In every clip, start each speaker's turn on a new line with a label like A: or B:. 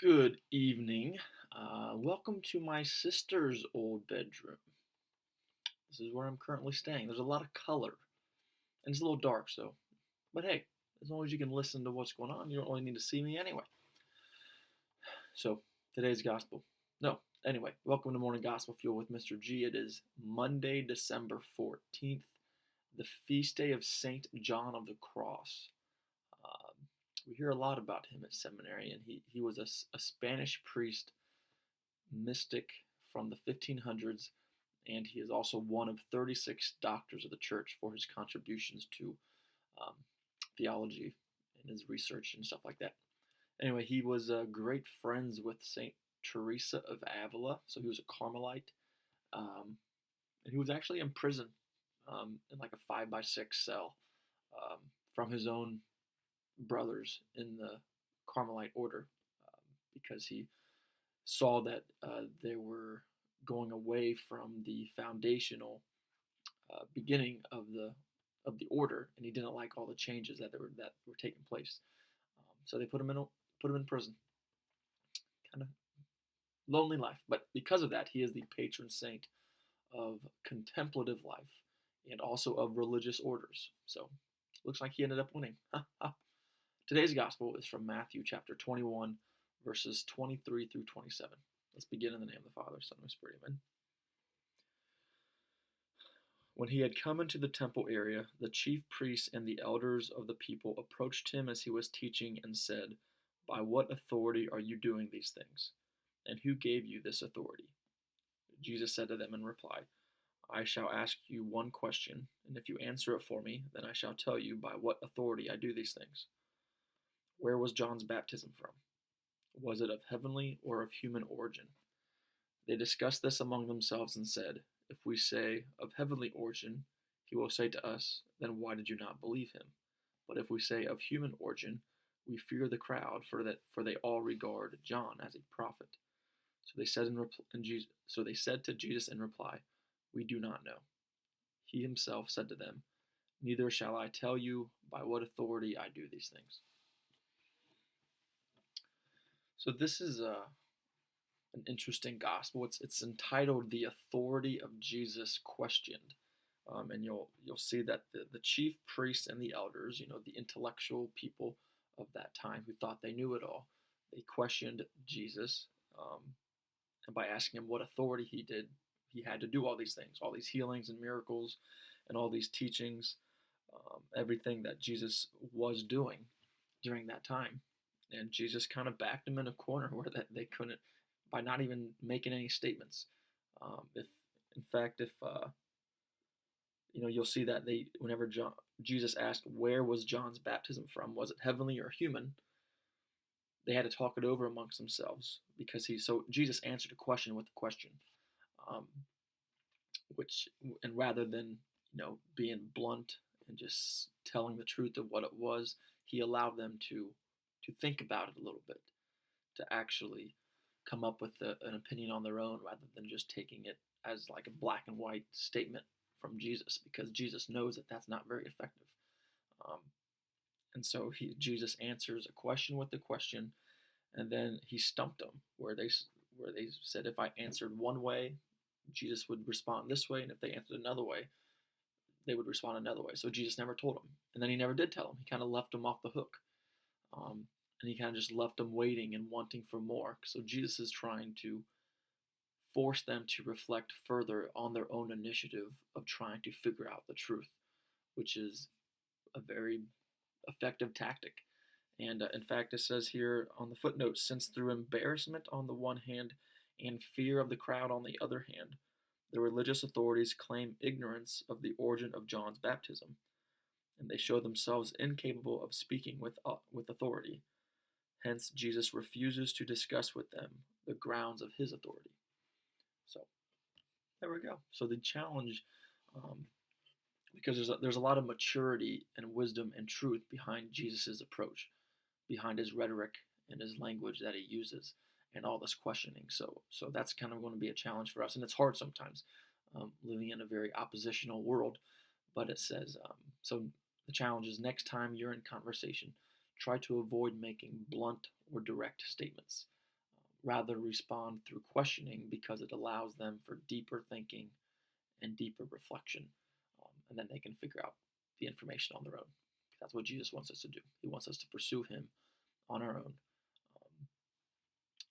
A: Good evening. Welcome to my sister's old bedroom. This is where I'm currently staying. There's a lot of color, and it's a little dark, but hey, as long as you can listen to what's going on, you don't really need to see me anyway. So, today's gospel. No, anyway, welcome to Morning Gospel Fuel with Mr. G. It is Monday, December 14th, the feast day of Saint John of the Cross. Um, we hear a lot about him at seminary, and he was a Spanish priest mystic from the 1500s, and he is also one of 36 doctors of the church for his contributions to um, theology and his research and stuff like that. Anyway, he was great friends with Saint Teresa of Avila, so he was a Carmelite, and he was actually in prison in like a 5 by 6 cell um, from his own brothers in the Carmelite order because he saw that they were going away from the foundational beginning of the order, and he didn't like all the changes that were taking place. So they put him in prison. Kind of lonely life, but because of that, he is the patron saint of contemplative life and also of religious orders. So looks like he ended up winning. Today's gospel is from Matthew chapter 21, verses 23 through 27. Let's begin in the name of the Father, Son, and Spirit. Amen. When he had come into the temple area, the chief priests and the elders of the people approached him as he was teaching and said, "By what authority are you doing these things? And who gave you this authority?" Jesus said to them in reply, "I shall ask you one question, and if you answer it for me, then I shall tell you by what authority I do these things. Where was John's baptism from? Was it of heavenly or of human origin?" They discussed this among themselves and said, "If we say, of heavenly origin, he will say to us, then why did you not believe him? But if we say, of human origin, we fear the crowd, for they all regard John as a prophet." So they said to Jesus in reply, "We do not know." He himself said to them, "Neither shall I tell you by what authority I do these things." So this is an interesting gospel. It's entitled "The Authority of Jesus Questioned," and you'll see that the chief priests and the elders, the intellectual people of that time who thought they knew it all, they questioned Jesus, and by asking him what authority he had to do all these things, all these healings and miracles, and all these teachings, everything that Jesus was doing during that time. And Jesus kind of backed them in a corner where that they couldn't, by not even making any statements. If in fact, if you'll see that whenever Jesus asked where was John's baptism from, was it heavenly or human, they had to talk it over amongst themselves because Jesus answered a question with a question, um, which and rather than being blunt and just telling the truth of what it was, he allowed them to think about it a little bit, to actually come up with an opinion on their own rather than just taking it as like a black and white statement from Jesus, because Jesus knows that that's not very effective. Um, and so Jesus answers a question with a question, and then he stumped them where they said if I answered one way, Jesus would respond this way, and if they answered another way, they would respond another way. So Jesus never told them, and then he never did tell them. He kind of left them off the hook. And he kind of just left them waiting and wanting for more. So Jesus is trying to force them to reflect further on their own initiative of trying to figure out the truth, which is a very effective tactic. And in fact, it says here on the footnote, since through embarrassment on the one hand and fear of the crowd on the other hand, the religious authorities claim ignorance of the origin of John's baptism, and they show themselves incapable of speaking with authority. Hence, Jesus refuses to discuss with them the grounds of his authority. So, there we go. So the challenge, um, because there's a lot of maturity and wisdom and truth behind Jesus' approach, behind his rhetoric and his language that he uses, and all this questioning. So that's kind of going to be a challenge for us, and it's hard sometimes, living in a very oppositional world. But it says, so the challenge is next time you're in conversation, try to avoid making blunt or direct statements. rather respond through questioning because it allows them for deeper thinking and deeper reflection. And then they can figure out the information on their own. That's what Jesus wants us to do. He wants us to pursue Him on our own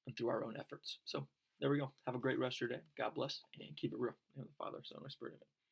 A: and through our own efforts. So there we go. Have a great rest of your day. God bless and keep it real. In the Father, Son, and Spirit. Amen.